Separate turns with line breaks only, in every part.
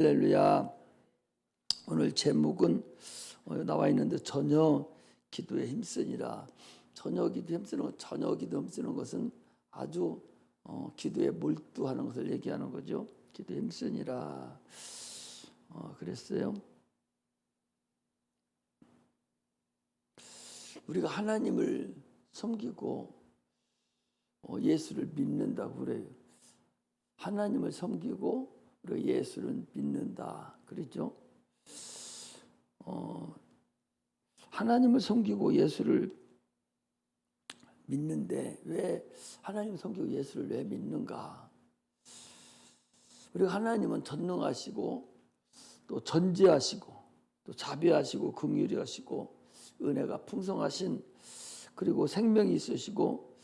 할렐루야. 오늘 제목은 나와 있는데 전혀 기도에 힘쓰니라. 전혀 기도에 힘쓰는 것은 아주 기도에 몰두하는 것을 얘기하는 거죠. 기도에 힘쓰니라. 그랬어요. 우리가 하나님을 섬기고 예수를 믿는다고 그래요. 하나님을 섬기고 우리가 예수를 믿는다. 그랬죠. 하나님을 섬기고 예수를 믿는데 왜 하나님을 섬기고 예수를 왜 믿는가? 우리가 하나님은 전능하시고 또 전지하시고 또 자비하시고 긍휼하시고 은혜가 풍성하신, 그리고 생명이 있으시고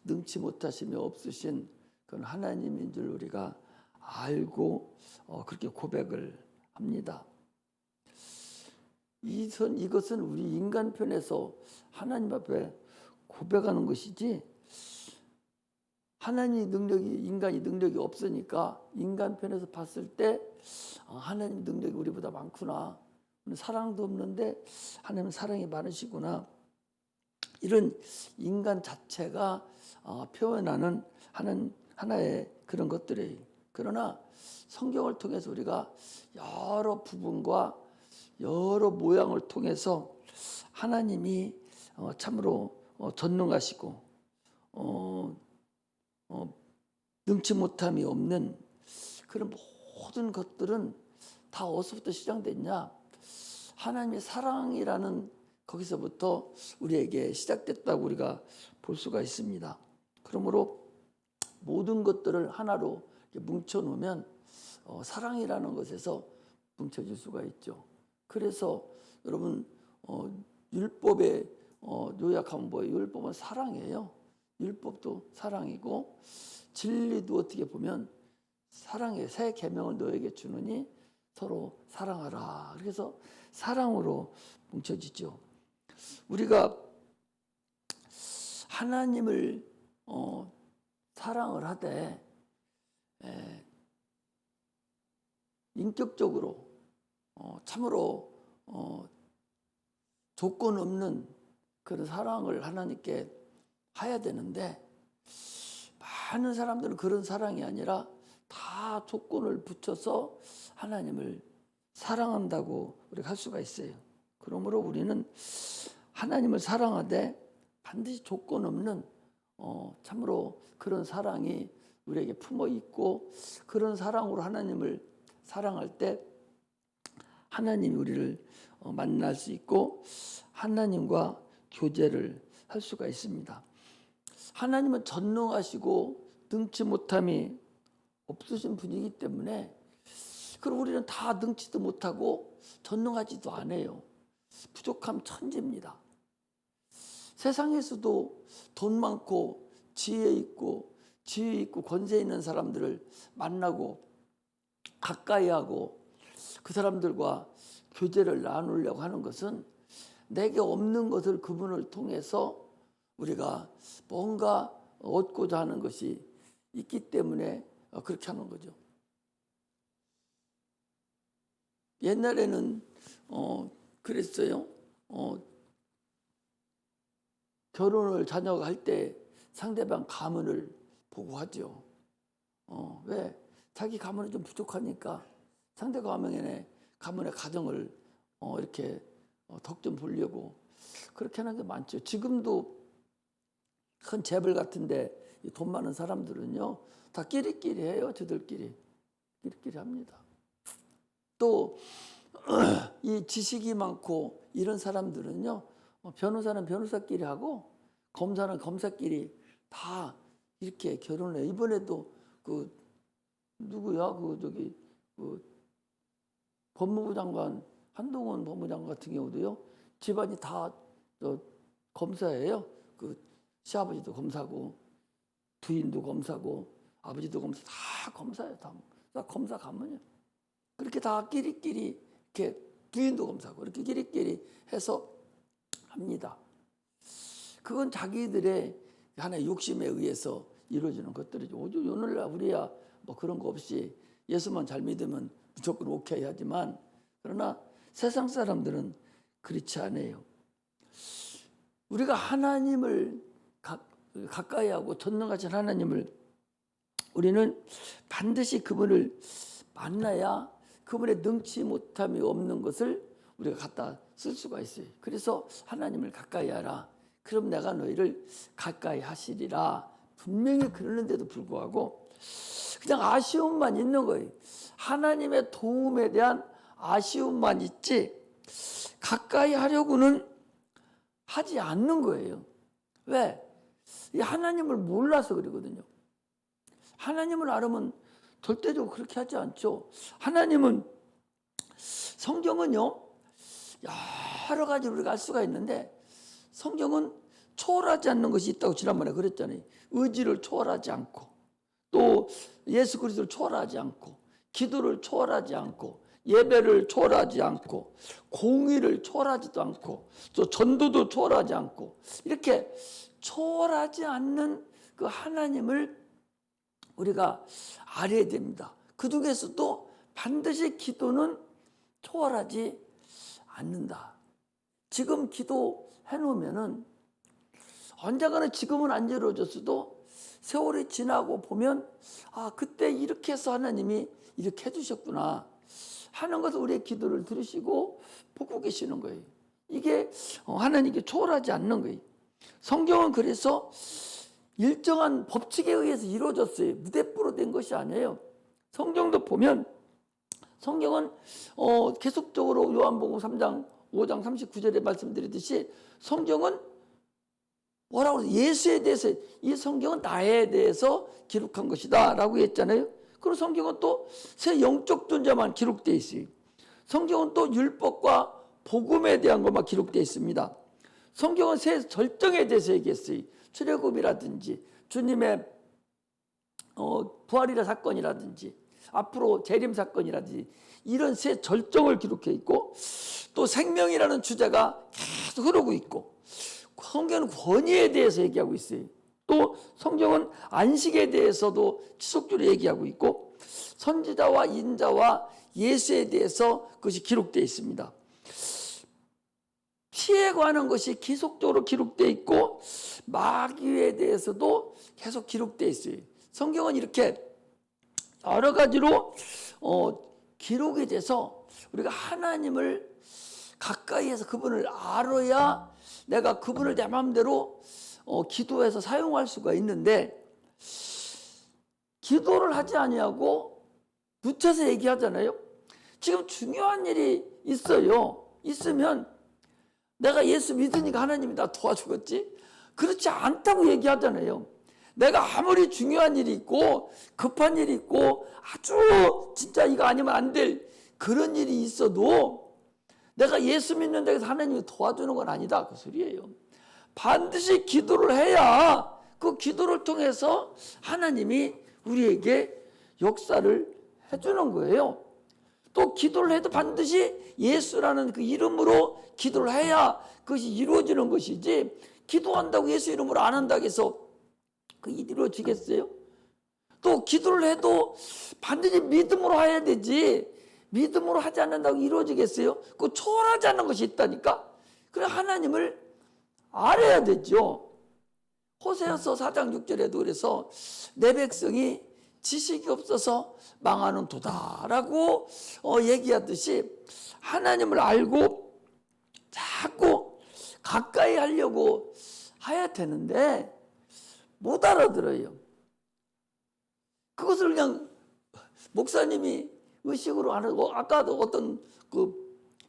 능치 못하심이 없으신 그런 하나님인 줄 우리가 알고 그렇게 고백을 합니다. 이것은 우리 인간 편에서 하나님 앞에 고백하는 것이지, 인간이 능력이 없으니까 인간 편에서 봤을 때 하나님 능력이 우리보다 많구나, 사랑도 없는데 하나님은 사랑이 많으시구나, 이런 인간 자체가 표현하는 하나의 그런 것들이에요. 그러나 성경을 통해서 우리가 여러 부분과 여러 모양을 통해서 하나님이 참으로 전능하시고 능치 못함이 없는 그런 모든 것들은 다 어디서부터 시작됐냐? 하나님의 사랑이라는 거기서부터 우리에게 시작됐다고 우리가 볼 수가 있습니다. 그러므로 모든 것들을 하나로 뭉쳐놓으면 사랑이라는 것에서 뭉쳐질 수가 있죠. 그래서 여러분 율법의 요약하면 뭐예요? 율법은 사랑이에요. 율법도 사랑이고 진리도 어떻게 보면 사랑의 새 계명을 너에게 주느니 서로 사랑하라. 그래서 사랑으로 뭉쳐지죠. 우리가 하나님을 사랑을 하되 인격적으로 참으로 조건 없는 그런 사랑을 하나님께 해야 되는데, 많은 사람들은 그런 사랑이 아니라 다 조건을 붙여서 하나님을 사랑한다고 우리가 할 수가 있어요. 그러므로 우리는 하나님을 사랑하되 반드시 조건 없는 참으로 그런 사랑이 우리에게 품어 있고, 그런 사랑으로 하나님을 사랑할 때 하나님이 우리를 만날 수 있고 하나님과 교제를 할 수가 있습니다. 하나님은 전능하시고 능치 못함이 없으신 분이기 때문에, 그럼 우리는 다 능치도 못하고 전능하지도 않아요. 부족함 천지입니다. 세상에서도 돈 많고 지혜 있고 권세 있는 사람들을 만나고 가까이 하고 그 사람들과 교제를 나누려고 하는 것은 내게 없는 것을 그분을 통해서 우리가 뭔가 얻고자 하는 것이 있기 때문에 그렇게 하는 거죠. 옛날에는 그랬어요. 결혼을 자녀가 할 때 상대방 가문을 보고 하죠. 왜? 자기 가문이 좀 부족하니까 상대 가문의 가정을 이렇게 덕 좀 보려고 그렇게 하는 게 많죠. 지금도 큰 재벌 같은데 돈 많은 사람들은요 다 끼리끼리 해요. 저들끼리 합니다. 또 이 지식이 많고 이런 사람들은요 변호사는 변호사끼리 하고 검사는 검사끼리 다 이렇게 결혼을 해요. 이번에도 누구야? 법무부 장관 한동훈 법무부 장관 같은 경우도요 집안이 다 검사예요. 시아버지도 검사고 부인도 검사고 아버지도 검사, 다 검사예요. 다 검사 가문이에요. 그렇게 다 끼리끼리 이렇게 부인도 검사고 이렇게 끼리끼리 해서 합니다. 그건 자기들의 하나의 욕심에 의해서 이루어지는 것들이죠. 오늘날 우리야 뭐 그런 거 없이 예수만 잘 믿으면 무조건 오케이 하지만, 그러나 세상 사람들은 그렇지 않아요. 우리가 하나님을 가까이 하고 전능하신 하나님을 우리는 반드시 그분을 만나야 그분의 능치 못함이 없는 것을 우리가 갖다 쓸 수가 있어요. 그래서 하나님을 가까이 하라. 그럼 내가 너희를 가까이 하시리라. 분명히 그러는데도 불구하고 그냥 아쉬움만 있는 거예요. 하나님의 도움에 대한 아쉬움만 있지 가까이 하려고는 하지 않는 거예요. 왜? 이 하나님을 몰라서 그러거든요. 하나님을 알으면 절대적으로 그렇게 하지 않죠. 하나님은, 성경은요 여러 가지로 우리가 알 수가 있는데 성경은 초월하지 않는 것이 있다고 지난번에 그랬잖아요. 의지를 초월하지 않고, 또 예수 그리스도를 초월하지 않고, 기도를 초월하지 않고, 예배를 초월하지 않고, 공의를 초월하지도 않고, 또 전도도 초월하지 않고, 이렇게 초월하지 않는 그 하나님을 우리가 알아야 됩니다. 그 중에서도 반드시 기도는 초월하지 않는다. 지금 기도해 놓으면은 언젠가는 지금은 안 이루어졌어도 세월이 지나고 보면 그때 이렇게 해서 하나님이 이렇게 해주셨구나 하는 것을 우리의 기도를 들으시고 보고 계시는 거예요. 이게 하나님께 초월하지 않는 거예요. 성경은 그래서 일정한 법칙에 의해서 이루어졌어요. 무대뽀로 된 것이 아니에요. 성경도 보면 성경은 계속적으로 요한복음 3장 5장 39절에 말씀드렸듯이 성경은 뭐라고 그래요? 예수에 대해서, 이 성경은 나에 대해서 기록한 것이다 라고 했잖아요. 그리고 성경은 또 새 영적 존재만 기록되어 있어요. 성경은 또 율법과 복음에 대한 것만 기록되어 있습니다. 성경은 새 절정에 대해서 얘기했어요. 출애굽이라든지 주님의 부활이라 사건이라든지 앞으로 재림 사건이라든지 이런 새 절정을 기록해 있고, 또 생명이라는 주제가 계속 흐르고 있고, 성경은 권위에 대해서 얘기하고 있어요. 또 성경은 안식에 대해서도 지속적으로 얘기하고 있고, 선지자와 인자와 예수에 대해서 그것이 기록되어 있습니다. 피해 관한 것이 계속적으로 기록되어 있고 마귀에 대해서도 계속 기록되어 있어요. 성경은 이렇게 여러 가지로 기록이 돼서 우리가 하나님을 가까이에서 그분을 알아야 내가 그분을 내 마음대로 기도해서 사용할 수가 있는데, 기도를 하지 아니하고 붙여서 얘기하잖아요. 지금 중요한 일이 있어요. 있으면 내가 예수 믿으니까 하나님이 나 도와주겠지? 그렇지 않다고 얘기하잖아요. 내가 아무리 중요한 일이 있고 급한 일이 있고 아주 진짜 이거 아니면 안 될 그런 일이 있어도 내가 예수 믿는 데서 하나님이 도와주는 건 아니다, 그 소리예요. 반드시 기도를 해야 그 기도를 통해서 하나님이 우리에게 역사를 해주는 거예요. 또 기도를 해도 반드시 예수라는 그 이름으로 기도를 해야 그것이 이루어지는 것이지, 기도한다고 예수 이름으로 안 한다고 해서 그 이루어지겠어요? 또 기도를 해도 반드시 믿음으로 해야 되지, 믿음으로 하지 않는다고 이루어지겠어요? 그 초월하지 않는 것이 있다니까. 그래 하나님을 알아야 되죠. 호세아서 4장 6절에도 그래서 내 백성이 지식이 없어서 망하는 도다라고 얘기하듯이 하나님을 알고 자꾸 가까이 하려고 해야 되는데 못 알아들어요. 그것을 그냥 목사님이 의식으로 안 하고, 아까도 어떤 그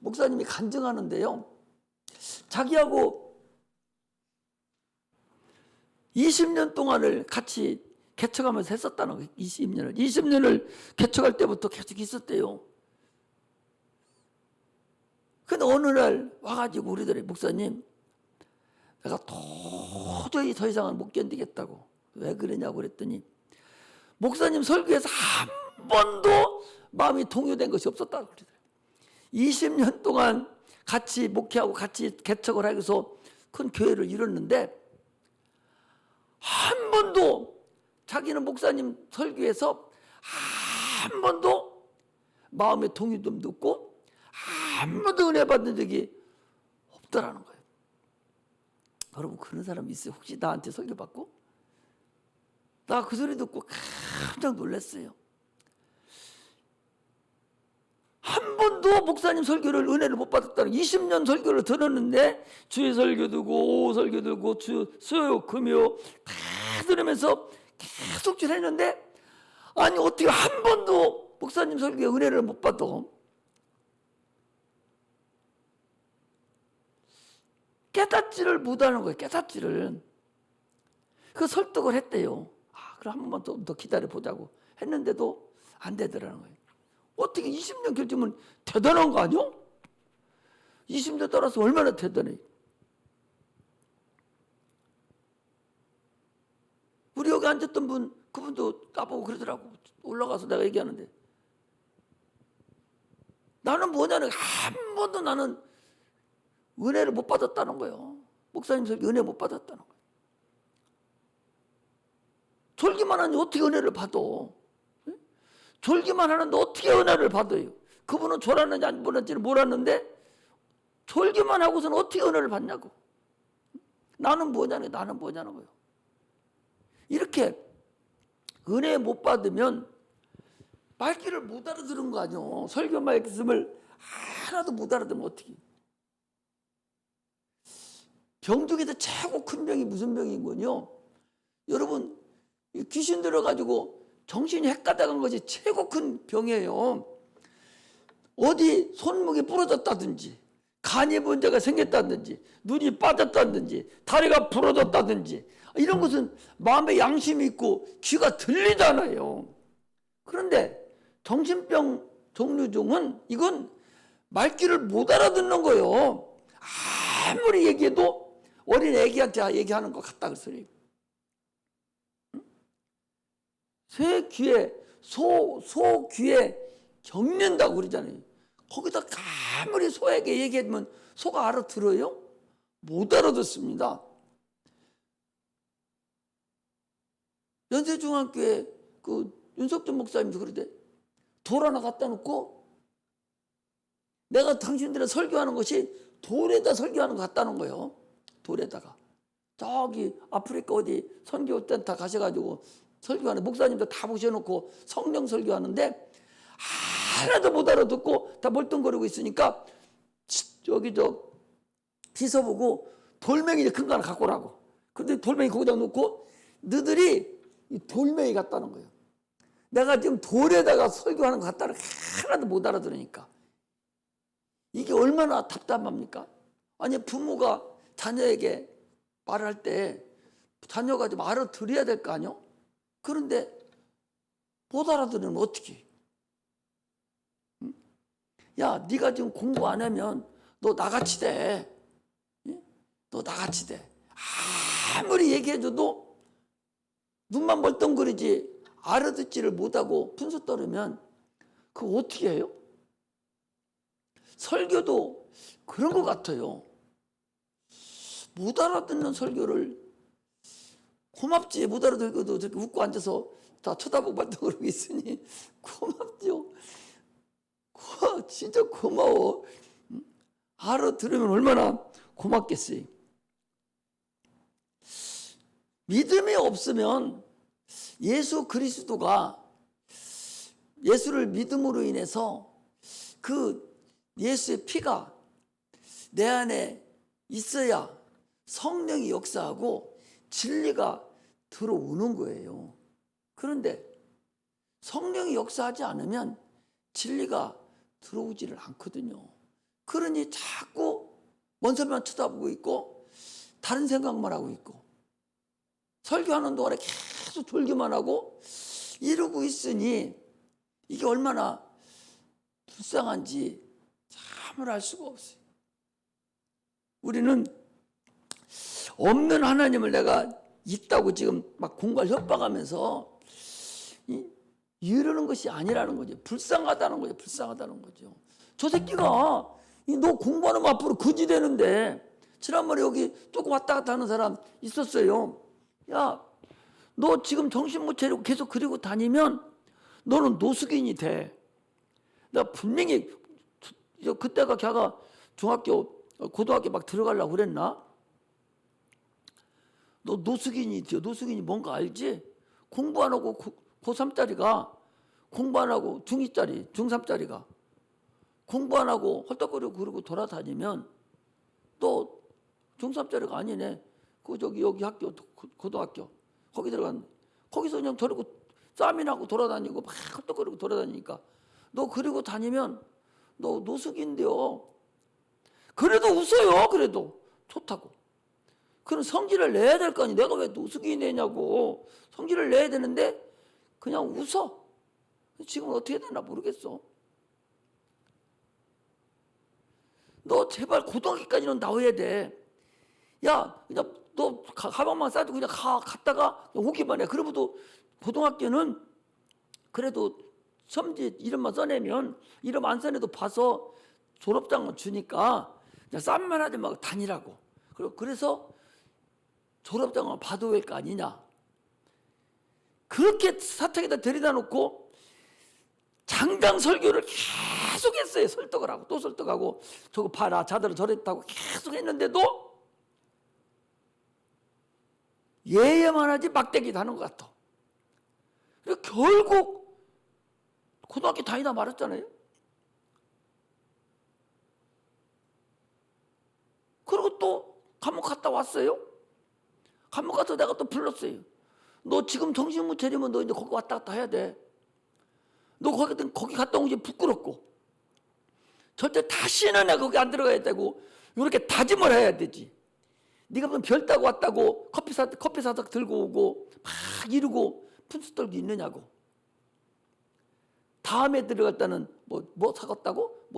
목사님이 간증하는데요, 자기하고 20년 동안을 같이 개척하면서 했었다는 거예요. 20년을 개척할 때부터 계속 있었대요. 근데 어느 날 와가지고 우리들이, 목사님 내가 도저히 더 이상은 못 견디겠다고. 왜 그러냐고 그랬더니 목사님 설교에서 한 번도 마음이 동요된 것이 없었다고 그러더라고요. 20년 동안 같이 목회하고 같이 개척을 하고서 큰 교회를 이뤘는데 한 번도 자기는 목사님 설교에서 한 번도 마음의 동요도 없고 아무도 은혜 받은 적이 없더라는 거예요. 여러분 그런 사람 있어요? 혹시 나한테 설교 받고? 나 그 소리 듣고 깜짝 놀랐어요. 한 번도 목사님 설교를 은혜를 못 받았다는 20년 설교를 들었는데 주의 설교 듣고 오후 설교 듣고 수요 금요 다 들으면서 계속 지냈는데 아니 어떻게 한 번도 목사님 설교에 은혜를 못 받아? 깨닫지를 못하는 거예요. 깨닫지를. 그 설득을 했대요. 그럼 한 번만 더 기다려보자고 했는데도 안 되더라는 거예요. 어떻게 20년 결정은 대단한 거 아니야? 20년 따라서 얼마나 대단해. 우리 여기 앉았던 분, 그분도 나보고 그러더라고. 올라가서 내가 얘기하는데. 나는 뭐냐면 한 번도 나는 은혜를 못 받았다는 거예요. 목사님 설교 은혜 못 받았다는 거예요. 졸기만 하니 어떻게 은혜를 받아? 졸기만 하는데 어떻게 은혜를 받아요? 그분은 졸았는지 안 졸았는지는 몰랐는데 졸기만 하고서는 어떻게 은혜를 받냐고. 나는 뭐냐는 거예요. 이렇게 은혜 못 받으면 말귀를 못 알아들은 거 아니요. 설교 말씀을 하나도 못 알아들으면 어떻게. 병 중에서 최고 큰 병이 무슨 병인 거요? 여러분 귀신 들어가지고 정신이 헷가닥한 것이 최고 큰 병이에요. 어디 손목이 부러졌다든지 간이 문제가 생겼다든지 눈이 빠졌다든지 다리가 부러졌다든지 이런 것은 마음에 양심이 있고 귀가 들리잖아요. 그런데 정신병 종류 중은 이건 말귀를 못 알아듣는 거예요. 아무리 얘기해도 어린 애기한테 얘기하는 것 같다 그 소리. 새 귀에 소 귀에 겪는다고 그러잖아요. 거기다 아무리 소에게 얘기하면 소가 알아들어요? 못 알아듣습니다. 연세중앙교회 그 윤석준 목사님도 그러대. 돌 하나 갖다 놓고 내가 당신들의 설교하는 것이 돌에다 설교하는 것 같다는 거예요. 돌에다가. 저기 아프리카 어디 선교 센터 가셔가지고 설교하는 목사님도 다 모셔놓고 성령 설교하는데 하나도 못 알아듣고 다 멀뚱거리고 있으니까 저기 비서보고 돌멩이 큰 거 하나 갖고 오라고. 근데 돌멩이 거기다 놓고 너희들이 이 돌멩이 같다는 거예요. 내가 지금 돌에다가 설교하는 것 같다는 하나도 못 알아들으니까. 이게 얼마나 답답합니까? 아니 부모가 자녀에게 말할 때 자녀가 좀 알아들어야 될 거 아니요? 그런데 못 알아들으면 어떻게? 야, 네가 지금 공부 안 하면 너 나같이 돼. 너 나같이 돼. 아무리 얘기해줘도 눈만 멀뚱거리지 알아듣지를 못하고 분수 떨으면 그거 어떻게 해요? 설교도 그런 것 같아요. 못 알아듣는 설교를 고맙지. 못 알아듣고도 저렇게 웃고 앉아서 다 쳐다보고 그러고 있으니 고맙죠. 진짜 고마워. 알아들으면 얼마나 고맙겠어요. 믿음이 없으면 예수 그리스도가 예수를 믿음으로 인해서 그 예수의 피가 내 안에 있어야 성령이 역사하고 진리가 들어오는 거예요. 그런데 성령이 역사하지 않으면 진리가 들어오지를 않거든요. 그러니 자꾸 먼 산만 쳐다보고 있고 다른 생각만 하고 있고 설교하는 동안에 계속 졸기만 하고 이러고 있으니 이게 얼마나 불쌍한지 참을 알 수가 없어요. 우리는 없는 하나님을 내가 있다고 지금 막 공갈 협박하면서 이러는 것이 아니라는 거죠. 불쌍하다는 거죠. 불쌍하다는 거죠. 저 새끼가 너 공부하면 앞으로 거지 되는데 지난번에 여기 조금 왔다 갔다 하는 사람 있었어요. 야, 너 지금 정신 못 차리고 계속 그리고 다니면 너는 노숙인이 돼. 내가 분명히 그때가 걔가 중학교 고등학교 막 들어가려고 그랬나? 너 노숙인이지. 노숙인이 뭔가 알지? 공부 안 하고 고3짜리가 공부 안 하고 중2짜리 중3짜리가 공부 안 하고 헐떡거리고 그러고 돌아다니면 또 중3짜리가 아니네. 여기 학교 고등학교 거기 들어간 거기서 그냥 저러고 싸움이나고 돌아다니고 막 헐떡거리고 돌아다니니까 너 그러고 다니면 너 노숙인데요. 그래도 웃어요. 그래도 좋다고. 그럼 성질을 내야 될 거 아니. 내가 왜 노숙인이 되냐고. 성질을 내야 되는데 그냥 웃어. 지금은 어떻게 되나 모르겠어. 너 제발 고등학교까지는 나와야 돼. 야, 그냥 너 가방만 싸도 그냥 갔다가 오기만 해. 그러고도 고등학교는 그래도 성질 이름만 써내면 이름 안 써내도 봐서 졸업장을 주니까 그냥 쌈만 하지 말고 다니라고. 그래서 졸업장을 받아야 할 거 아니냐. 그렇게 사택에다 데려다 놓고 장당 설교를 계속 했어요. 설득을 하고 또 설득하고 저거 봐라 자들은 저랬다고 계속 했는데도 예야만 하지 막대기도 하는 것 같아. 그리고 결국 고등학교 다니다 말았잖아요. 그리고 또 감옥 갔다 왔어요. 감옥 가서 내가 또 불렀어요. 너 지금 정신 못 차리면 너 이제 거기 왔다 갔다 해야 돼. 너 거기 갔다 온 게 부끄럽고 절대 다시는 내가 거기 안 들어가야 되고 이렇게 다짐을 해야 되지. 네가 무슨 별 따고 왔다고 커피 사서 들고 오고 막 이러고 푼수 떨고 있느냐고. 다음에 들어갔다는 뭐 사갔다고?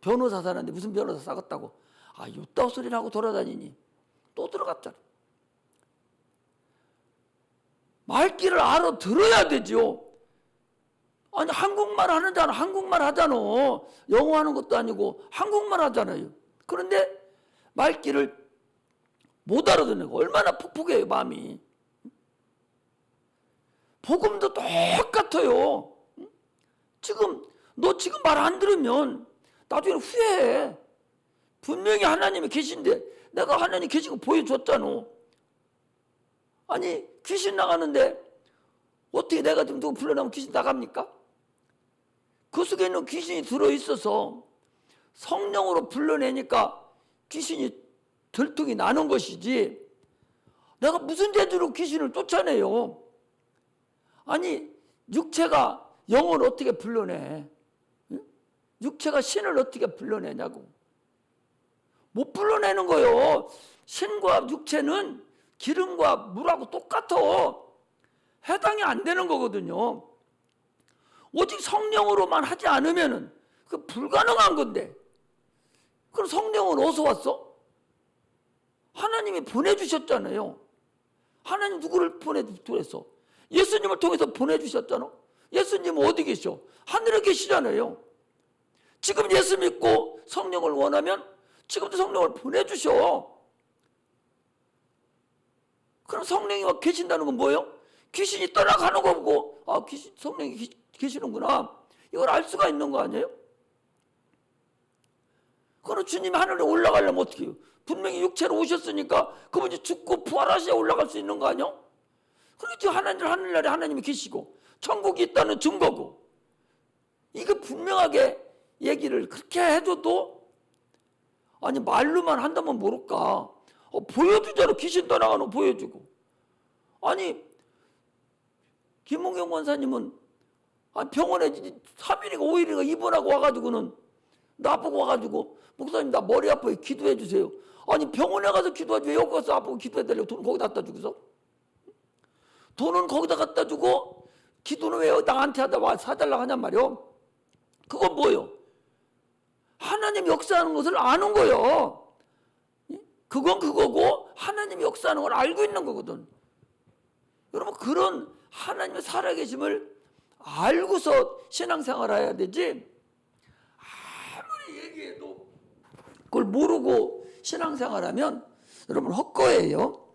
변호사 사는데 무슨 변호사 사갔다고? 아, 요따 소리를 하고 돌아다니니 또 들어갔잖아. 말귀를 알아들어야 되죠. 아니 한국말 하잖아. 한국말 하잖아. 영어 하는 것도 아니고 한국말 하잖아요. 그런데 말귀를 못 알아듣는 거 얼마나 퍽퍽해요 마음이. 복음도 똑같아요. 너 지금 말 안 들으면 나중에 후회해. 분명히 하나님이 계신데 내가 하나님 계신 거 보여줬잖아. 아니 귀신 나가는데 어떻게 내가 좀 누구 불러나면 귀신 나갑니까? 그 속에 있는 귀신이 들어있어서 성령으로 불러내니까 귀신이 들통이 나는 것이지 내가 무슨 재주로 귀신을 쫓아내요. 아니 육체가 영을 어떻게 불러내? 육체가 신을 어떻게 불러내냐고. 못 불러내는 거예요. 신과 육체는 기름과 물하고 똑같아. 해당이 안 되는 거거든요. 오직 성령으로만 하지 않으면 그 불가능한 건데. 그럼 성령은 어디서 왔어? 하나님이 보내주셨잖아요. 하나님 누구를 보내주셨어? 예수님을 통해서 보내주셨잖아. 예수님은 어디 계셔? 하늘에 계시잖아요. 지금 예수 믿고 성령을 원하면 지금도 성령을 보내주셔. 그럼 성령이 막 계신다는 건 뭐예요? 귀신이 떠나가는 거 보고 아 성령이 계시는구나. 이걸 알 수가 있는 거 아니에요? 그럼 주님이 하늘에 올라가려면 어떻게 해요? 분명히 육체로 오셨으니까 그분이 죽고 부활하셔야 올라갈 수 있는 거 아니야? 그렇지. 하늘나라에 하나님이 계시고 천국이 있다는 증거고. 이거 분명하게 얘기를 그렇게 해줘도 아니 말로만 한다면 모를까. 보여주잖아. 귀신 떠나가는 거 보여주고. 아니 김홍경 권사님은 병원에 3일인가 5일인가 입원하고 와가지고는 나보고 와가지고 목사님 나 머리 아파요. 기도해 주세요. 아니 병원에 가서 기도하지 왜 여기 가서 아프고 기도해달라고 돈 거기다 갖다 주고서? 돈은 거기다 갖다 주고 기도는 왜 나한테 사달라고 하냔 말이요. 그건 뭐예요? 하나님 역사하는 것을 아는 거예요. 그건 그거고 하나님이 역사하는 걸 알고 있는 거거든. 여러분 그런 하나님의 살아계심을 알고서 신앙생활을 해야 되지 아무리 얘기해도 그걸 모르고 신앙생활하면 여러분 헛거예요.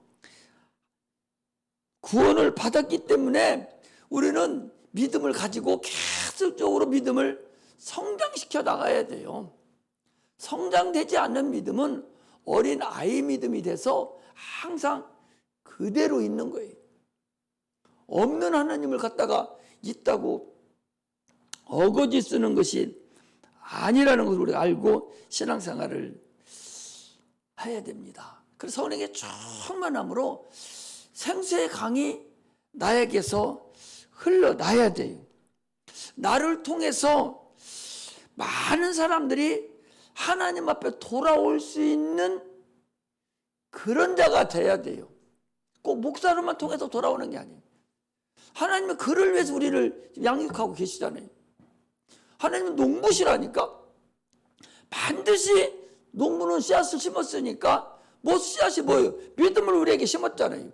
구원을 받았기 때문에 우리는 믿음을 가지고 계속적으로 믿음을 성장시켜 나가야 돼요. 성장되지 않는 믿음은 어린 아이 믿음이 돼서 항상 그대로 있는 거예요. 없는 하나님을 갖다가 있다고 어거지 쓰는 것이 아니라는 것을 우리가 알고 신앙생활을 해야 됩니다. 그래서 성령의 충만함으로 생수의 강이 나에게서 흘러나야 돼요. 나를 통해서 많은 사람들이 하나님 앞에 돌아올 수 있는 그런 자가 돼야 돼요. 꼭 목사로만 통해서 돌아오는 게 아니에요. 하나님은 그를 위해서 우리를 양육하고 계시잖아요. 하나님은 농부시라니까. 반드시 농부는 씨앗을 심었으니까 뭐 씨앗이 뭐예요? 믿음을 우리에게 심었잖아요.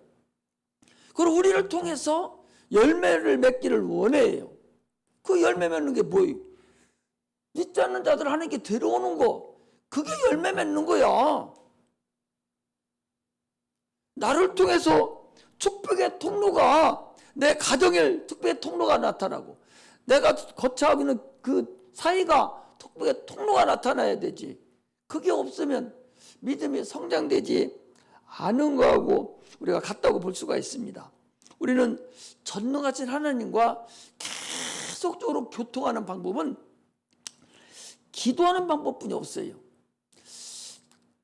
그리고 우리를 통해서 열매를 맺기를 원해요. 그 열매 맺는 게 뭐예요? 믿지 않는 자들 하나님께 데려오는 거, 그게 열매 맺는 거야. 나를 통해서 축복의 통로가, 내 가정의 축복의 통로가 나타나고, 내가 거처하고 있는 그 사이가 축복의 통로가 나타나야 되지. 그게 없으면 믿음이 성장되지 않은 거하고 우리가 같다고 볼 수가 있습니다. 우리는 전능하신 하나님과 계속적으로 교통하는 방법은 기도하는 방법뿐이 없어요.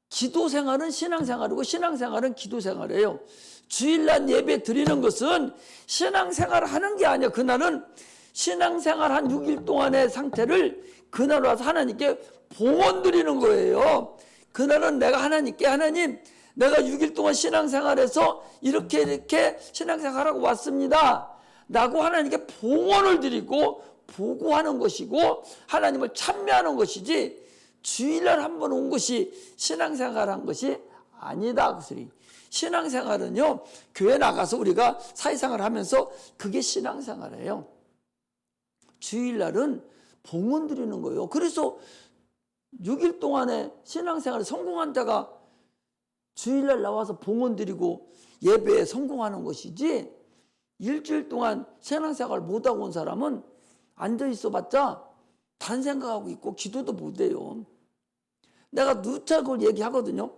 기도 생활은 신앙생활이고 신앙생활은 기도 생활이에요. 주일날 예배 드리는 것은 신앙생활을 하는 게 아니야. 그날은 신앙생활 한 6일 동안의 상태를 그날 와서 하나님께 봉헌 드리는 거예요. 그날은 내가 하나님께, 하나님, 내가 6일 동안 신앙생활에서 이렇게 신앙생활하고 왔습니다 라고 하나님께 봉헌을 드리고 보고하는 것이고 하나님을 찬미하는 것이지, 주일날 한 번 온 것이 신앙생활한 것이 아니다. 그 소리. 신앙생활은요, 교회 나가서 우리가 사회생활 하면서 그게 신앙생활이에요. 주일날은 봉헌 드리는 거예요. 그래서 6일 동안의 신앙생활에 성공한 자가 주일날 나와서 봉헌 드리고 예배에 성공하는 것이지, 일주일 동안 신앙생활 못하고 온 사람은 앉아있어 봤자 다른 생각하고 있고 기도도 못해요. 내가 누차 그걸 얘기하거든요.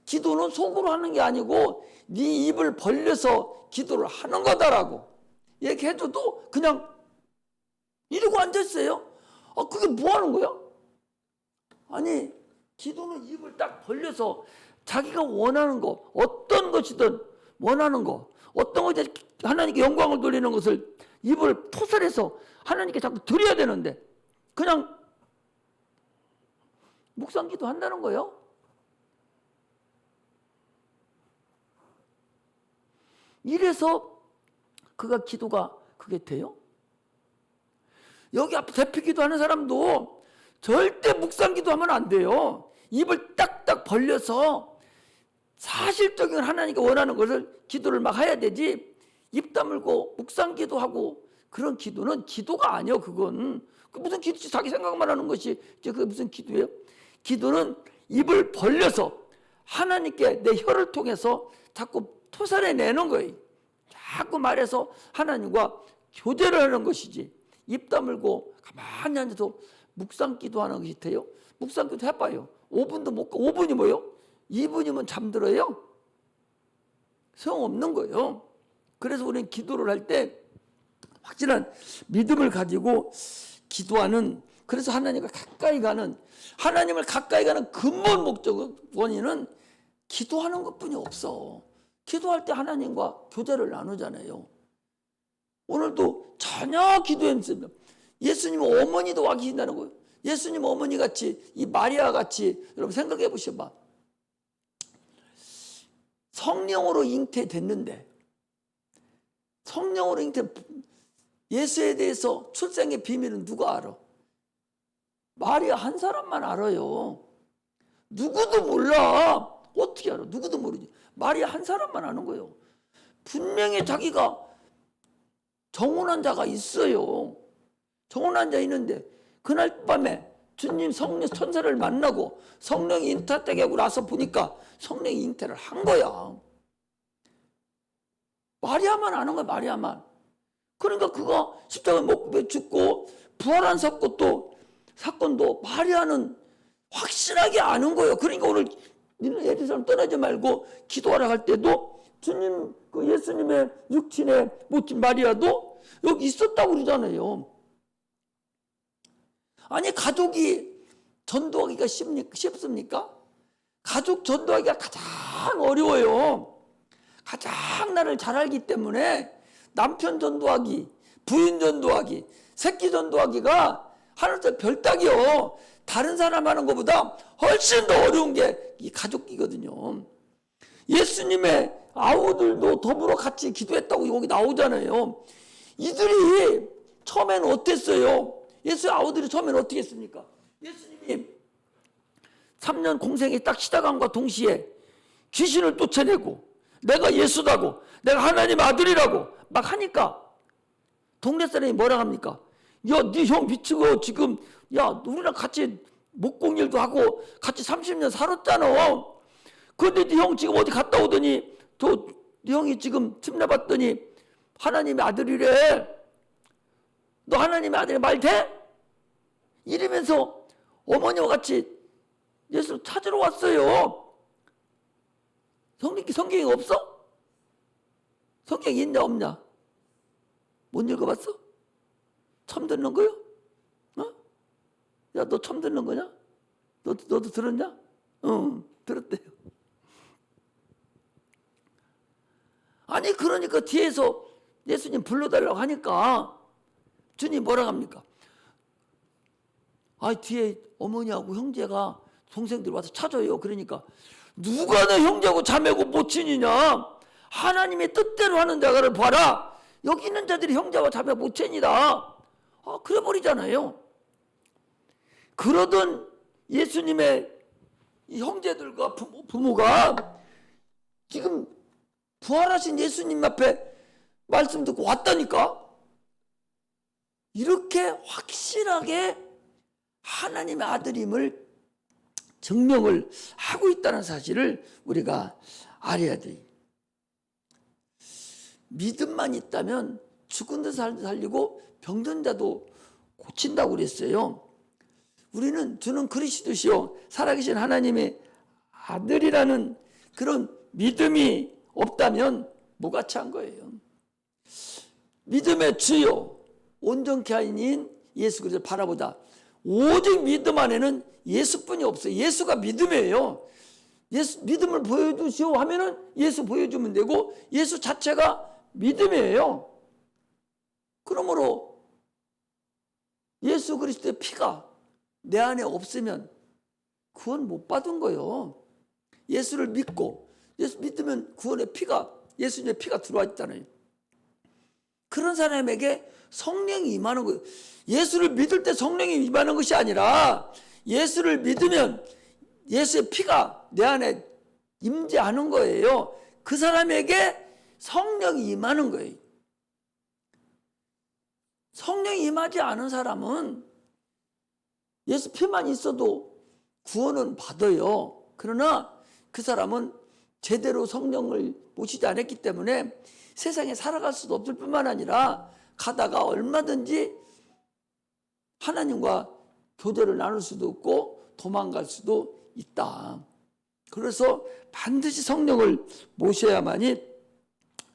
기도는 속으로 하는 게 아니고 네 입을 벌려서 기도를 하는 거다라고 얘기해줘도 그냥 이러고 앉아있어요. 그게 뭐 하는 거야? 아니, 기도는 입을 딱 벌려서 자기가 원하는 거, 어떤 것이든 원하는 거, 어떤 것이 하나님께 영광을 돌리는 것을 입을 토설해서 하나님께 자꾸 드려야 되는데 그냥 묵상기도 한다는 거예요. 이래서 그가 기도가 그게 돼요? 여기 앞에 대표 기도하는 사람도 절대 묵상기도 하면 안 돼요. 입을 딱딱 벌려서 사실적인 하나님께 원하는 것을 기도를 막 해야 되지, 입 다물고 묵상기도 하고 그런 기도는 기도가 아니에요. 그건 무슨 기도지? 자기 생각만 하는 것이 그게 무슨 기도예요? 기도는 입을 벌려서 하나님께 내 혀를 통해서 자꾸 토설해내는 거예요. 자꾸 말해서 하나님과 교제를 하는 것이지, 입 다물고 가만히 앉아서 묵상기도 하는 것이 돼요? 묵상기도 해봐요. 5분도 못 가. 5분이 뭐예요? 2분이면 잠들어요. 소용없는 거예요. 그래서 우리는 기도를 할 때 확실한 믿음을 가지고 기도하는, 그래서 하나님과 가까이 가는, 하나님을 가까이 가는 근본 목적, 원인은 기도하는 것뿐이 없어. 기도할 때 하나님과 교제를 나누잖아요. 오늘도 전혀 기도했습니다. 예수님 어머니도 와 계신다는 거예요. 예수님 어머니 같이, 이 마리아 같이, 여러분 생각해 보셔봐. 성령으로 잉태됐는데, 성령으로 예수에 대해서 출생의 비밀은 누가 알아? 마리아 한 사람만 알아요. 누구도 몰라. 어떻게 알아? 누구도 모르지. 마리아 한 사람만 아는 거예요. 분명히 자기가 정혼한 자가 있어요. 정혼한 자 있는데 그날 밤에 주님 성령 천사를 만나고 성령이 잉태되게 하고 나서 보니까 성령이 잉태를 한 거야. 마리아만 아는 거야. 마리아만. 그러니까 그가 십자가에 못 박혀 죽고 부활한 사건도 마리아는 확실하게 아는 거예요. 그러니까 오늘 너는 예루살렘 떠나지 말고 기도하라 할 때도 주님, 그 예수님의 육친의 모친 마리아도 여기 있었다고 그러잖아요. 아니, 가족이 전도하기가 쉽습니까? 가족 전도하기가 가장 어려워요. 가장 나를 잘 알기 때문에 남편 전도하기, 부인 전도하기, 새끼 전도하기가 하늘에서 별따기요. 다른 사람 하는 것보다 훨씬 더 어려운 게 이 가족이거든요. 예수님의 아우들도 더불어 같이 기도했다고 여기 나오잖아요. 이들이 처음에는 어땠어요? 예수의 아우들이 처음에는 어떻게 했습니까? 예수님이 3년 공생이 딱 시작함과 동시에 귀신을 쫓아내고 내가 예수다고 내가 하나님 아들이라고 막 하니까 동네 사람이 뭐라 합니까? 야, 네 형 미치고 지금 야, 우리랑 같이 목공일도 하고 같이 30년 살았잖아. 그런데 네 형 지금 어디 갔다 오더니 네 형이 지금 틈내 봤더니 하나님의 아들이래. 너 하나님의 아들이 말 돼? 이러면서 어머니와 같이 예수를 찾으러 왔어요. 성경이 없어? 성경이 있냐 없냐? 못 읽어봤어? 처음 듣는 거요? 어? 야, 너 처음 듣는 거냐? 너도 들었냐? 응, 들었대요. 아니, 그러니까 뒤에서 예수님 불러달라고 하니까 주님 뭐라고 합니까? 아, 뒤에 어머니하고 형제가 동생들 와서 찾아요. 그러니까 누가 내 형제고 자매고 모친이냐? 하나님의 뜻대로 하는 자가를 봐라. 여기 있는 자들이 형제와 자매 모친이다. 그래 버리잖아요. 그러던 예수님의 형제들과 부모가 지금 부활하신 예수님 앞에 말씀 듣고 왔다니까. 이렇게 확실하게 하나님의 아들임을 증명을 하고 있다는 사실을 우리가 알아야 돼요. 믿음만 있다면 죽은 데 살리고 병든 자도 고친다고 그랬어요. 주는 그리스도시요 살아계신 하나님의 아들이라는 그런 믿음이 없다면 무가치한 거예요. 믿음의 주요 온전케 하인 예수 그리스도를 바라보자. 오직 믿음 안에는 예수뿐이 없어요. 예수가 믿음이에요. 믿음을 보여주시오 하면은 예수 보여주면 되고 예수 자체가 믿음이에요. 그러므로 예수 그리스도의 피가 내 안에 없으면 구원 못 받은 거예요. 예수를 믿고 예수 믿으면 구원의 피가 예수님의 피가 들어와 있잖아요. 그런 사람에게 성령이 임하는 거예요. 예수를 믿을 때 성령이 임하는 것이 아니라 예수를 믿으면 예수의 피가 내 안에 임재하는 거예요. 그 사람에게 성령이 임하는 거예요. 성령이 임하지 않은 사람은 예수 피만 있어도 구원은 받아요. 그러나 그 사람은 제대로 성령을 모시지 않았기 때문에 세상에 살아갈 수도 없을 뿐만 아니라 가다가 얼마든지 하나님과 교제를 나눌 수도 없고 도망갈 수도 있다. 그래서 반드시 성령을 모셔야만이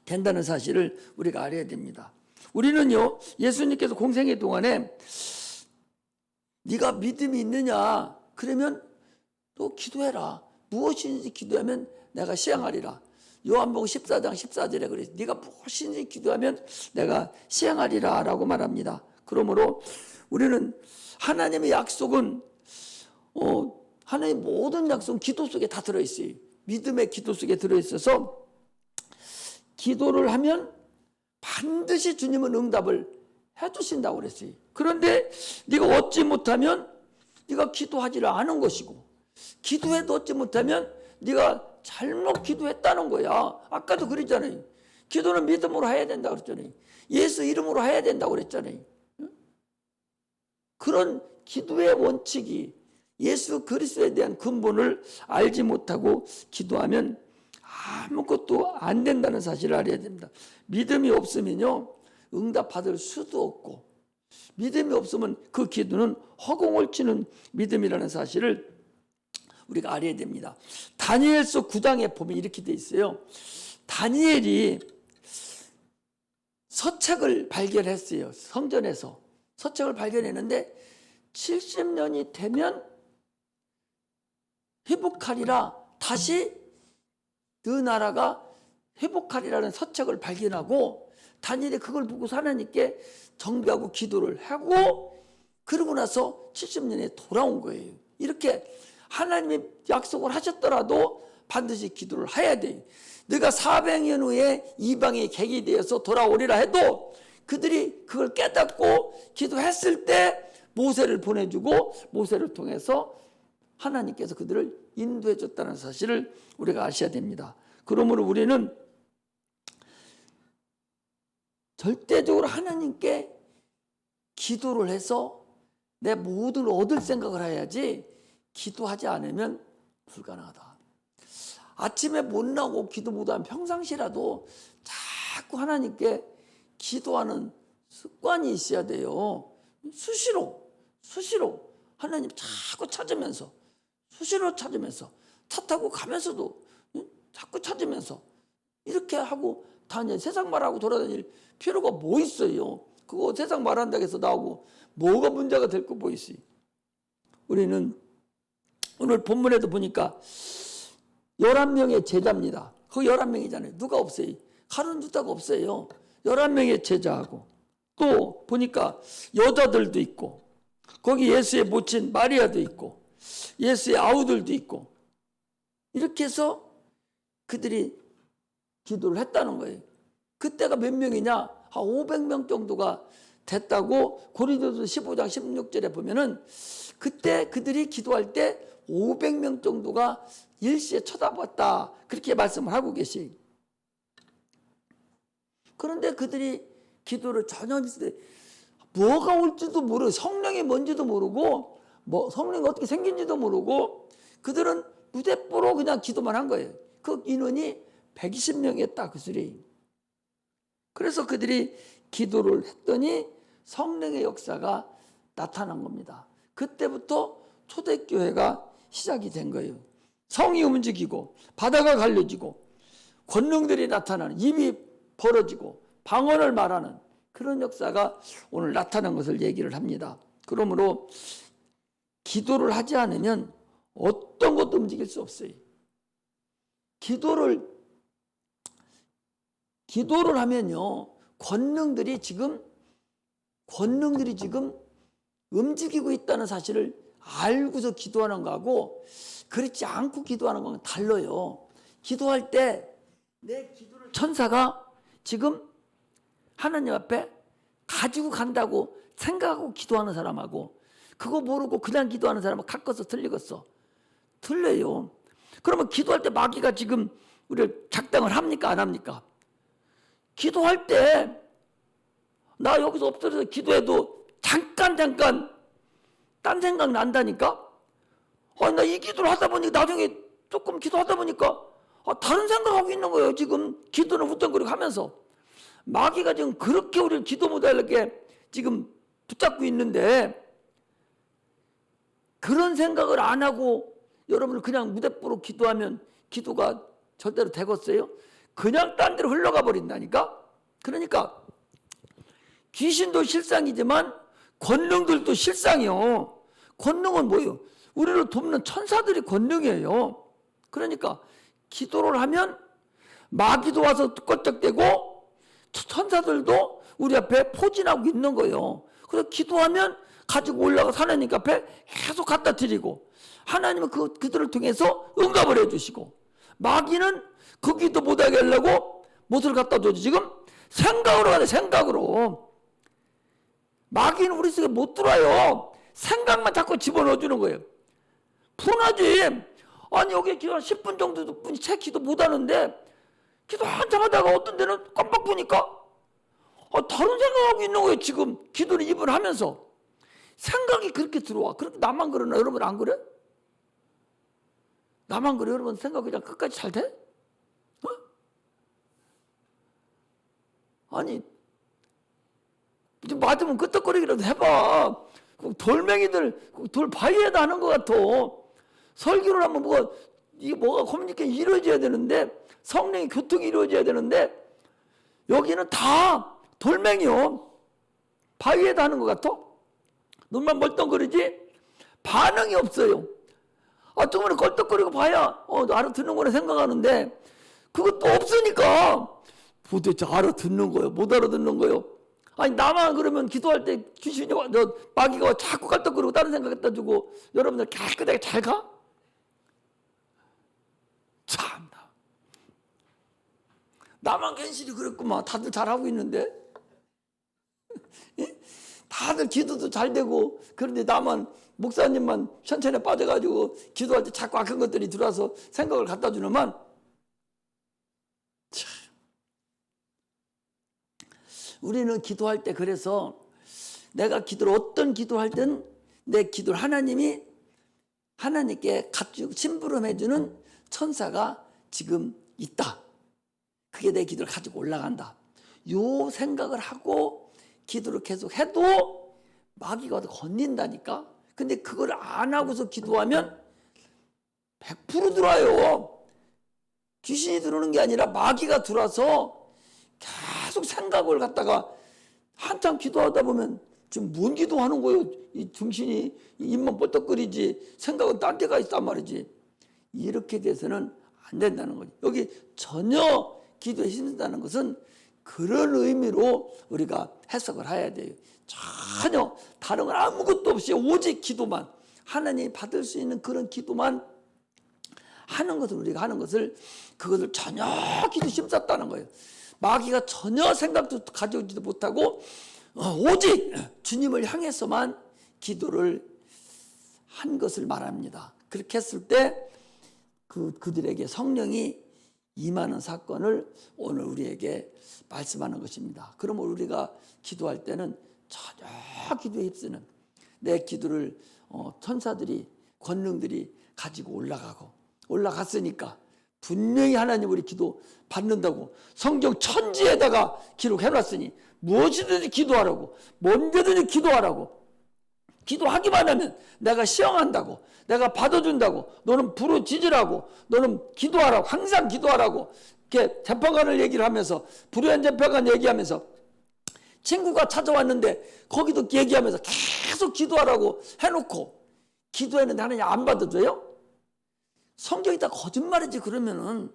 된다는 사실을 우리가 알아야 됩니다. 우리는요, 예수님께서 공생의 동안에 네가 믿음이 있느냐? 그러면 또 기도해라. 무엇인지 기도하면 내가 시행하리라. 요한복음 14장 14절에 그래서 네가 무엇인지 기도하면 내가 시행하리라 라고 말합니다. 그러므로 우리는 하나님의 약속은 하나님의 모든 약속은 기도 속에 다 들어있어요. 믿음의 기도 속에 들어있어서 기도를 하면 반드시 주님은 응답을 해주신다고 그랬어요. 그런데 네가 얻지 못하면 네가 기도하지를 않은 것이고 기도해도 얻지 못하면 네가 잘못 기도했다는 거야. 아까도 그랬잖아요. 기도는 믿음으로 해야 된다고 그랬잖아요. 예수 이름으로 해야 된다고 그랬잖아요. 그런 기도의 원칙이 예수 그리스도에 대한 근본을 알지 못하고 기도하면 아무것도 안 된다는 사실을 알아야 됩니다. 믿음이 없으면요, 응답받을 수도 없고, 믿음이 없으면 그 기도는 허공을 치는 믿음이라는 사실을 우리가 알아야 됩니다. 다니엘서 9장에 보면 이렇게 돼 있어요. 다니엘이 서책을 발견했어요. 성전에서 서책을 발견했는데 70년이 되면 회복하리라, 다시 그 나라가 회복하리라는 서책을 발견하고, 다니엘이 그걸 보고서 하나님께 정비하고 기도를 하고, 그러고 나서 70년에 돌아온 거예요. 이렇게 하나님이 약속을 하셨더라도 반드시 기도를 해야 돼요. 내가 400년 후에 이방의 객이 되어서 돌아오리라 해도 그들이 그걸 깨닫고 기도했을 때 모세를 보내주고, 모세를 통해서 하나님께서 그들을 인도해 줬다는 사실을 우리가 아셔야 됩니다. 그러므로 우리는 절대적으로 하나님께 기도를 해서 내 모든 얻을 생각을 해야지, 기도하지 않으면 불가능하다. 아침에 못 나고 기도 못하면 평상시라도 자꾸 하나님께 기도하는 습관이 있어야 돼요. 수시로 하나님 자꾸 찾으면서, 수시로 찾으면서, 차 타고 가면서도 자꾸 찾으면서 이렇게 하고 다녀. 세상 말하고 돌아다닐 필요가 뭐 있어요? 그거 세상 말한다고 해서 나오고 뭐가 문제가 될 거 뭐 있어요? 우리는 오늘 본문에도 보니까 11명의 제자입니다. 그 11명이잖아요. 누가 없어요? 가룟 유다가 없어요. 11명의 제자하고, 또 보니까 여자들도 있고, 거기 예수의 모친 마리아도 있고, 예수의 아우들도 있고, 이렇게 해서 그들이 기도를 했다는 거예요. 그때가 몇 명이냐? 한 500명 정도가 됐다고 고린도서 15장 16절에 보면은, 그때 그들이 기도할 때 500명 정도가 일시에 쳐다봤다, 그렇게 말씀을 하고 계시. 그런데 그들이 기도를 전혀 뭐가 올지도 모르고, 성령이 뭔지도 모르고, 뭐 성령이 어떻게 생긴지도 모르고, 그들은 무대뽀로 그냥 기도만 한 거예요. 그 인원이 120명이었다 그 소리. 그래서 그들이 기도를 했더니 성령의 역사가 나타난 겁니다. 그때부터 초대교회가 시작이 된 거예요. 성이 움직이고, 바다가 갈려지고, 권능들이 나타나는, 입이 벌어지고, 방언을 말하는 그런 역사가 오늘 나타난 것을 얘기를 합니다. 그러므로 기도를 하지 않으면 어떤 것도 움직일 수 없어요. 기도를 하면요, 권능들이 지금 움직이고 있다는 사실을 알고서 기도하는 거하고 그렇지 않고 기도하는 거는 달라요. 기도할 때 내 기도를 천사가 지금 하나님 앞에 가지고 간다고 생각하고 기도하는 사람하고, 그거 모르고 그냥 기도하는 사람은 같겠어, 틀리겠어? 틀려요. 그러면 기도할 때 마귀가 지금 우리를 작당을 합니까, 안 합니까? 기도할 때 나 여기서 엎드려서 기도해도 잠깐 딴 생각 난다니까? 나 이 기도를 하다 보니까 나중에 조금 기도하다 보니까 다른 생각하고 있는 거예요. 지금 기도는 후끈거리고 하면서. 마귀가 지금 그렇게 우리를 기도 못하게 지금 붙잡고 있는데, 그런 생각을 안 하고 여러분을 그냥 무대뽀로 기도하면 기도가 절대로 되겠어요? 그냥 딴 데로 흘러가 버린다니까? 그러니까 귀신도 실상이지만 권능들도 실상이요. 권능은 뭐예요? 우리를 돕는 천사들이 권능이에요. 그러니까 기도를 하면 마귀도 와서 껄쩍대고 천사들도 우리 앞에 포진하고 있는 거예요. 그래서 기도하면 가지고 올라가서 하나님 앞에 계속 갖다 드리고, 하나님은 그들을 통해서 응답을 해주시고, 마귀는 그 기도 못하게 하려고 못을 갖다 줘지. 지금 생각으로 가네, 생각으로. 마귀는 우리 속에 못 들어와요. 생각만 자꾸 집어넣어주는 거예요. 분하지. 아니 여기 기도 한 10분 정도 분이 채 기도 못하는데, 기도 한참 하다가 어떤 데는 깜빡 보니까 다른 생각하고 있는 거예요. 지금 기도를 입을 하면서 생각이 그렇게 들어와. 그렇게 나만 그러나? 여러분 안 그래? 나만 그래? 여러분 생각 그냥 끝까지 잘 돼? 아니 좀 맞으면 끄떡거리기라도 해봐. 돌멩이들 돌 바위에다 하는 것 같아. 설교를 하면 이게 뭐가 커뮤니케이션이 이루어져야 되는데, 성령의 교통이 이루어져야 되는데, 여기는 다 돌멩이요. 바위에다 하는 것 같아? 눈만 멀쩡거리지? 반응이 없어요. 조금은 껄떡거리고 봐야 알아듣는구나 생각하는데, 그것도 없으니까 도대체 알아듣는 거예요? 못 알아듣는 거예요? 아니, 나만 그러면 기도할 때 귀신이 마귀가 자꾸 껄떡거리고 다른 생각했다 주고 여러분들 깨끗하게 잘 가? 참나. 나만 괜시리 그랬구만. 다들 잘하고 있는데. 다들 기도도 잘 되고, 그런데 나만, 목사님만 현천에 빠져가지고 기도할 때 자꾸 악한 것들이 들어와서 생각을 갖다 주는만. 참. 우리는 기도할 때 그래서 내가 어떤 기도할 땐 내 기도를 하나님께 가지고 심부름해주는 천사가 지금 있다. 그게 내 기도를 가지고 올라간다. 요 생각을 하고 기도를 계속 해도 마귀가 건진다니까. 근데 그걸 안 하고서 기도하면 100% 들어와요. 귀신이 들어오는 게 아니라 마귀가 들어와서 계속 생각을 갖다가 한참 기도하다 보면 지금 뭔 기도하는 거예요? 이 정신이 입만 뻗떡거리지 생각은 딴 데가 있단 말이지. 이렇게 돼서는 안 된다는 거지. 여기 전혀 기도에 힘든다는 것은 그런 의미로 우리가 해석을 해야 돼요. 전혀 다른 건 아무것도 없이 오직 기도만, 하나님이 받을 수 있는 그런 기도만 하는 것을, 우리가 하는 것을, 그것을 전혀 기도 힘썼다는 거예요. 마귀가 전혀 생각도 가져오지도 못하고 오직 주님을 향해서만 기도를 한 것을 말합니다. 그렇게 했을 때 그들에게 성령이 임하는 사건을 오늘 우리에게 말씀하는 것입니다. 그러면 우리가 기도할 때는 전혀 기도에 힘쓰는, 내 기도를 천사들이, 권능들이 가지고 올라갔으니까 분명히 하나님 우리 기도 받는다고 성경 천지에다가 기록해놨으니 무엇이든지 기도하라고, 뭔데든지 기도하라고, 기도하기만 하면 내가 시행한다고, 내가 받아준다고, 너는 부르짖으라고, 너는 기도하라고, 항상 기도하라고, 이렇게 재판관을 얘기를 하면서, 불의한 재판관 얘기하면서, 친구가 찾아왔는데 거기도 얘기하면서 계속 기도하라고 해놓고 기도했는데 하나님 안 받아줘요? 성경이 다 거짓말이지. 그러면은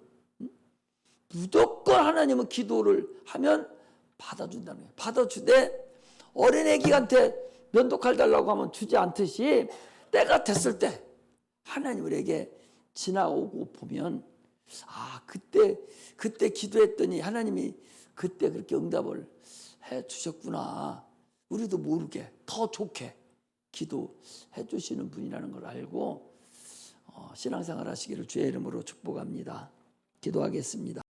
무조건 하나님은 기도를 하면 받아준다는 거예요. 받아주되 어린애기한테 면도칼 달라고 하면 주지 않듯이 때가 됐을 때 하나님 우리에게 지나오고 보면, 그때 기도했더니 하나님이 그때 그렇게 응답을 해 주셨구나. 우리도 모르게 더 좋게 기도해 주시는 분이라는 걸 알고 신앙생활 하시기를 주의 이름으로 축복합니다. 기도하겠습니다.